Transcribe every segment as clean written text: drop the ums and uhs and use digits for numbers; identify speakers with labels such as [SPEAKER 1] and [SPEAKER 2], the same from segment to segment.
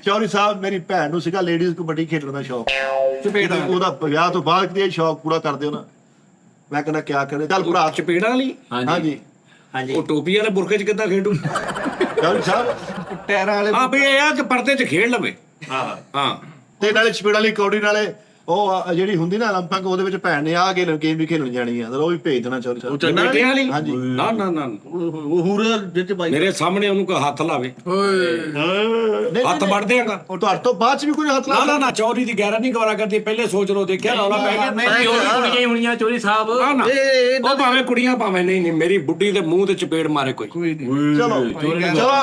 [SPEAKER 1] ਚੌਧਰੀ ਸਾਹਿਬ ਮੇਰੀ ਭੈਣ ਨੂੰ ਸੀਗਾ ਲੇਡੀਜ਼ ਕਬੱਡੀ ਖੇਡਣ ਦਾ ਸ਼ੌਕ, ਉਹਦਾ ਵਿਆਹ ਤੋਂ ਬਾਅਦ ਕਿਤੇ ਸ਼ੌਕ ਪੂਰਾ ਕਰ ਦਿਓ ਨਾ। ਮੈਂ ਕਹਿੰਦਾ ਕਿਆ ਕਰੇ, ਚੱਲ ਭਰਾ
[SPEAKER 2] ਚਪੇੜਾਂ ਵਾਲੀ।
[SPEAKER 1] ਹਾਂਜੀ
[SPEAKER 2] ਉਹ ਟੋਪੀ ਵਾਲੇ ਬੁਰਕੇ 'ਚ ਕਿੱਦਾਂ ਖੇਡੂ?
[SPEAKER 1] ਚੌਧਰੀ ਸਾਹਿਬ
[SPEAKER 3] ਟਾਇਰਾਂ ਵਾਲੇ
[SPEAKER 2] ਹਾਂ ਵੀ ਇਹ ਆ ਕਿ ਪਰਦੇ 'ਚ ਖੇਡ ਲਵੇ। ਹਾਂ
[SPEAKER 1] ਤੇ ਨਾਲੇ ਚਪੇੜ ਵਾਲੀ ਕੌਡੀ ਨਾਲੇ ਉਹ ਜਿਹੜੀ ਹੁੰਦੀ ਨਾ 올림픽 ਉਹਦੇ ਵਿੱਚ ਭੈਣ ਨੇ ਆ ਗੇਮ ਵੀ ਖੇਡਣ ਜਾਣੀ ਆ, ਉਹ ਵੀ ਭੇਜ ਦੇਣਾ ਚੌਧਰੀ ਸਾਹਿਬ।
[SPEAKER 2] ਬੇਟਿਆਂ ਵਾਲੀ?
[SPEAKER 1] ਹਾਂਜੀ।
[SPEAKER 2] ਨਾ ਨਾ ਨਾ
[SPEAKER 3] ਉਹ ਹੂਰਾ ਜਿੱਚ ਬਾਈ
[SPEAKER 2] ਮੇਰੇ ਸਾਹਮਣੇ ਉਹਨੂੰ ਕੋਈ ਹੱਥ ਲਾਵੇ, ਹੱਥ ਵੱਢ ਦਿਆਂਗਾ।
[SPEAKER 1] ਉਹ ਤੁਹਾਡੇ ਤੋਂ ਬਾਅਦ ਚ ਵੀ ਕੋਈ ਹੱਥ
[SPEAKER 2] ਨਾ ਨਾ ਨਾ ਚੌਧਰੀ ਦੀ ਗੈਰਾਂ ਨਹੀਂ ਗਵਾਰਾ ਕਰਦੀ, ਪਹਿਲੇ ਸੋਚ ਲੋ, ਦੇਖਿਆ ਰੌਲਾ ਪੈ ਗਿਆ।
[SPEAKER 4] ਕੁੜੀਆਂ ਹੀ ਹੋਣੀਆਂ ਚੌਧਰੀ ਸਾਹਿਬ।
[SPEAKER 2] ਨਾ ਨਾ ਉਹ ਭਾਵੇਂ ਕੁੜੀਆਂ ਭਾਵੇਂ ਨਹੀਂ, ਮੇਰੀ ਬੁੱਢੀ ਦੇ ਮੂੰਹ ਤੇ ਚਪੇੜ ਮਾਰੇ ਕੋਈ।
[SPEAKER 1] ਚਲੋ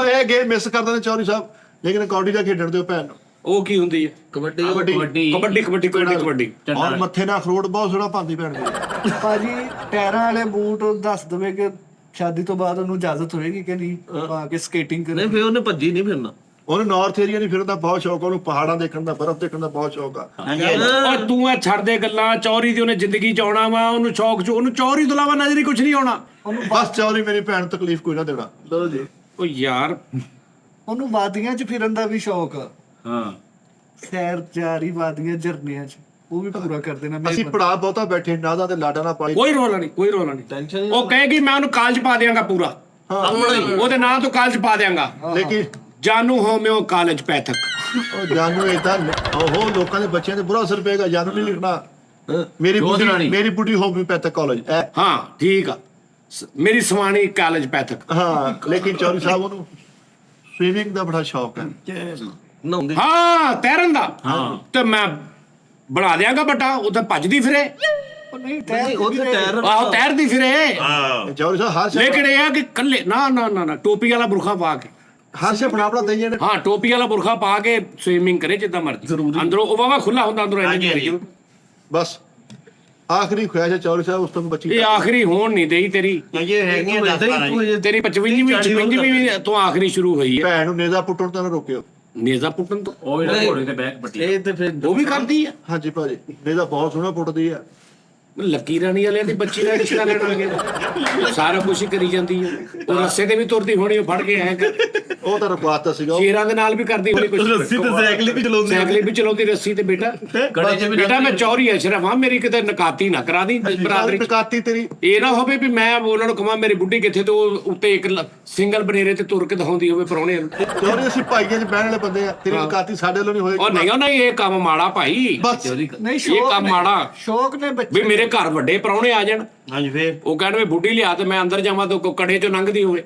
[SPEAKER 1] ਇਹ ਗੇਮ ਮਿਸ ਕਰ ਦਿੰਦੇ ਚੌਧਰੀ ਸਾਹਿਬ, ਲੇਕਿਨ ਕੌਡੀ ਦਾ ਖੇਡਣ ਦਿਓ ਭੈਣ ਨੂੰ।
[SPEAKER 2] ਉਹ ਕੀ ਹੁੰਦੀ ਹੈ?
[SPEAKER 4] ਕਬੱਡੀ
[SPEAKER 2] ਕਬੱਡੀ ਕਬੱਡੀ ਕਬੱਡੀ।
[SPEAKER 1] ਔਰ ਮੱਥੇ ਨਾਲ ਅਖਰੋਟ ਬਹੁਤ ਸੋਹਣਾ ਪਾਉਂਦੀ ਭੈਣ ਮੇਰੀ।
[SPEAKER 3] ਭਾਜੀ ਟਾਇਰਾਂ ਵਾਲੇ ਬੂਟ ਦੱਸ ਦਵੇ ਕਿ ਸ਼ਾਦੀ ਤੋਂ ਬਾਅਦ ਉਹਨੂੰ ਇਜਾਜ਼ਤ ਹੋਏਗੀ ਕਿ ਨਹੀਂ ਪਾ ਕੇ ਸਕੇਟਿੰਗ
[SPEAKER 4] ਨਹੀਂ
[SPEAKER 3] ਕਰੇ?
[SPEAKER 4] ਫਿਰ ਉਹਨੇ ਭੱਜੀ ਨਹੀਂ ਫਿਰਨਾ।
[SPEAKER 1] ਉਹਨੂੰ ਨਾਰਥ ਏਰੀਆ ਨਹੀਂ ਫਿਰਨ ਦਾ ਬਹੁਤ ਸ਼ੌਕ, ਉਹਨੂੰ ਪਹਾੜਾਂ ਦੇਖਣ ਦਾ, ਬਰਫ਼ ਦੇਖਣ ਦਾ ਬਹੁਤ ਸ਼ੌਕ ਆ।
[SPEAKER 2] ਉਹ ਤੂੰ ਆ ਛੱਡ ਦੇ ਗੱਲਾਂ, ਚੌਧਰੀ ਦੀ ਉਹਨੇ ਜ਼ਿੰਦਗੀ ਚ ਆਉਣਾ ਵਾ, ਉਹਨੂੰ ਸ਼ੌਕ ਚ, ਉਹਨੂੰ ਚੌਧਰੀ ਤੋਂ ਇਲਾਵਾ ਨਜ਼ਰ ਹੀ ਕੁਝ ਨਹੀਂ ਆਉਣਾ।
[SPEAKER 1] ਬਸ ਚੌਧਰੀ ਮੇਰੀ ਭੈਣ ਨੂੰ ਤਕਲੀਫ ਕੋਈ ਨਾ ਦੇਣਾ।
[SPEAKER 3] ਲਓ ਜੀ,
[SPEAKER 2] ਉਹ ਯਾਰ
[SPEAKER 3] ਉਹਨੂੰ ਵਾਦੀਆਂ 'ਚ ਫਿਰਨ ਦਾ ਵੀ ਸ਼ੌਕ ਆ,
[SPEAKER 2] ਹਾਂ
[SPEAKER 3] ਸੈਰ ਜਾਰੀ ਵਾਦੀਆਂ ਝਰਨਿਆਂ 'ਚ, ਉਹ ਵੀ ਪੂਰਾ ਕਰ ਦੇਣਾ।
[SPEAKER 1] ਅਸੀਂ ਪੜਾ ਬਹੁਤਾ ਬੈਠੇ ਨਾਦਾ ਤੇ ਲਾਡਾ ਨਾ ਪਾਈ।
[SPEAKER 2] ਕੋਈ ਰੋਲਾ ਨਹੀਂ, ਕੋਈ ਰੋਲਾ ਨਹੀਂ।
[SPEAKER 4] ਟੈਨਸ਼ਨ
[SPEAKER 2] ਉਹ ਕਹੇਗੀ ਮੈਂ ਉਹਨੂੰ ਕਾਲਜ ਪਾ ਦਿਆਂਗਾ ਪੂਰਾ, ਉਹਦੇ ਨਾਂ ਤੋਂ ਕਾਲਜ ਪਾ ਦਿਆਂਗਾ,
[SPEAKER 1] ਲੇਕਿਨ
[SPEAKER 2] ਜਾਨੂ ਹੋਮਿਓ ਕਾਲਜ ਪੈਥਕ।
[SPEAKER 1] ਉਹ ਜਾਨੂ ਇਦਾਂ ਉਹ ਲੋਕਾਂ ਦੇ ਬੱਚਿਆਂ ਤੇ ਬੁਰਾ ਅਸਰ ਪਏਗਾ। ਜਾਨੂ ਨਹੀਂ ਲਿਖਣਾ। ਮੇਰੀ ਬੁੱਢੀ ਹੋਮਿਓਪੈਥਿਕ ਕਾਲਜ
[SPEAKER 2] ਹਾਂ ਠੀਕ ਆ, ਮੇਰੀ ਸਵਾਣੀ ਕਾਲਜ ਪੈਥਕ।
[SPEAKER 1] ਹਾਂ, ਲੇਕਿਨ ਚੌਧਰੀ ਸਾਹਿਬ ਉਹਨੂੰ ਸਵੀਮਿੰਗ ਦਾ ਬੜਾ ਸ਼ੌਕ ਹੈ।
[SPEAKER 4] ਨਹਾਉਂਦੇ
[SPEAKER 2] ਹਾਂ ਤੈਰਨ ਦਾ। ਤੇ ਮੈਂ ਬਣਾ ਦਿਆਂਗਾ ਬਟਾ, ਉਹ ਤਾਂ ਭੱਜਦੀ ਫਿਰੇ।
[SPEAKER 3] ਉਹ ਨਹੀਂ
[SPEAKER 4] ਉਹਦੇ ਟਾਇਰ
[SPEAKER 2] ਆਹੋ ਤੈਰਦੀ ਫਿਰੇ।
[SPEAKER 1] ਚੌਧਰੀ ਸਾਹਿਬ ਹਰ
[SPEAKER 2] ਲੇਕਿਨ ਇਹ ਆ ਕਿ ਕੱਲੇ ਨਾ ਨਾ ਨਾ ਨਾ ਟੋਪੀ ਵਾਲਾ ਬੁਰਖਾ ਪਾ ਕੇ,
[SPEAKER 1] ਹਰ ਸੇ ਬਣਾ ਦਈ ਜਾਣੇ।
[SPEAKER 2] ਹਾਂ ਟੋਪੀ ਵਾਲਾ ਬੁਰਖਾ ਪਾ ਕੇ ਸਵੀਮਿੰਗ ਕਰੇ ਜਿੱਦਾਂ ਮਰਜ਼ੀ। ਅੰਦਰੋਂ ਉਹ ਵਾਵਾ ਖੁੱਲਾ ਹੁੰਦਾ, ਅੰਦਰੋਂ ਇੰਨੀ ਕਰੀ।
[SPEAKER 1] ਬਸ ਆਖਰੀ ਖੁਆਇਸ਼ ਹੈ ਚੌਧਰੀ ਸਾਹਿਬ, ਉਸ ਤੋਂ ਬੱਚੀ
[SPEAKER 2] ਇਹ ਆਖਰੀ ਹੋਣ ਨਹੀਂ ਦੇਈ ਤੇਰੀ।
[SPEAKER 4] ਇਹ ਹੈਗੀਆਂ 10-12
[SPEAKER 2] ਤੇਰੀ 55ਵੀਂ ਤੋਂ ਆਖਰੀ ਸ਼ੁਰੂ ਹੋਈ ਹੈ।
[SPEAKER 1] ਭੈਣ ਨੂੰ ਨੇਜ਼ਾ ਪੁੱਟਣ ਤੋਂ ਨਾ ਰੋਕਿਓ।
[SPEAKER 2] ਨੇਜ਼ਾ ਪੁੱਟਣ ਤੋਂ
[SPEAKER 4] ਉਹ ਘੋੜੇ ਤੇ ਬੈਕ ਪੱਟੀ ਇਹ ਤੇ ਫਿਰ
[SPEAKER 2] ਉਹ ਵੀ ਕਰਦੀ ਆ।
[SPEAKER 1] ਹਾਂਜੀ ਭਾਜੀ, ਨੇਜ਼ਾ ਬਹੁਤ ਸੋਹਣਾ ਪੁੱਟਦੀ ਆ।
[SPEAKER 2] ਲੱਕੀ ਰਾਣੀ ਵਾਲਿਆਂ ਦੀ ਬੱਚੀ ਦਾ ਰਿਸ਼ਤਾ ਲੈਣ ਲੱਗੇ, ਸਾਰਾ ਕੁਝ ਹੀ ਕਰੀ ਜਾਂਦੀ ਹੈ। ਉਹ ਰੱਸੇ ਤੇ ਵੀ ਤੁਰਦੀ ਹੋਣੀ, ਉਹ ਫੜ ਕੇ ਐ
[SPEAKER 1] ਉਹ ਤਾਂ ਰੁਕਵਾਤਾ ਸੀਗਾ।
[SPEAKER 2] ਸ਼ੇਰਾਂ ਦੇ ਨਾਲ ਵੀ ਕਰਦੀ ਹੋਣੀ ਕੁਝ।
[SPEAKER 4] ਰੱਸੀ ਤੇ ਸਾਈਕਲ ਵੀ ਚਲਾਉਂਦੀ
[SPEAKER 2] ਸਾਈਕਲ ਵੀ ਚਲਾਉਂਦੀ ਰੱਸੀ ਤੇ। ਬੇਟਾ ਬੇਟਾ ਮੈਂ ਚੌਰੀ ਅਸ਼ਰਫ ਹਾਂ, ਮੇਰੀ ਕਿਤੇ ਨਕਾਤੀ ਨਾ ਕਰਾ ਦੀ ਬਰਾਦਰੀ।
[SPEAKER 1] ਟਕਾਤੀ ਤੇਰੀ
[SPEAKER 2] ਇਹ ਨਾ ਹੋਵੇ ਵੀ ਮੈਂ ਉਹਨਾਂ ਨੂੰ ਕਹਾਂ ਮੇਰੀ ਬੁੱਢੀ ਕਿੱਥੇ, ਤੇ ਉਹ ਉੱਤੇ ਇੱਕ ਸਿੰਗਲ ਬਨੇਰੇ ਤੇ ਤੁਰ ਕੇ ਦਿਖਾਉਂਦੀ ਹੋਵੇ ਪ੍ਰਾਹੁਣੇ ਨੂੰ।
[SPEAKER 1] ਚੌਧਰੀ ਅਸੀਂ ਭਾਈਆਂ 'ਚ ਬਹਿਣ ਵਾਲੇ ਬੰਦੇ ਆ, ਤੇਰੀ ਟਕਾਤੀ ਸਾਡੇ ਵੱਲੋਂ ਨਹੀਂ
[SPEAKER 2] ਉਹ
[SPEAKER 1] ਹੋਏਗੀ।
[SPEAKER 2] ਨਹੀਂ ਨਹੀਂ, ਇਹ ਕੰਮ ਮਾੜਾ ਭਾਈ,
[SPEAKER 1] ਬਸ
[SPEAKER 3] ਨਹੀਂ
[SPEAKER 2] ਇਹ ਕੰਮ ਮਾੜਾ।
[SPEAKER 3] ਸ਼ੌਕ ਨੇ ਬੱਚੇ
[SPEAKER 2] ਵੀ ਮੇਰੇ ਘਰ ਵੱਡੇ ਪ੍ਰਾਹੁਣੇ ਆ ਜਾਣ,
[SPEAKER 4] ਹਾਂਜੀ ਫੇਰ
[SPEAKER 2] ਉਹ ਕਹਿਣ ਵੀ ਬੁੱਢੀ ਲਿਆ ਤੇ ਮੈਂ ਅੰਦਰ ਜਾਵਾਂ ਤੇ ਕੜੇ ਚੋਂ ਲੰਘਦੀ ਹੋਵੇ।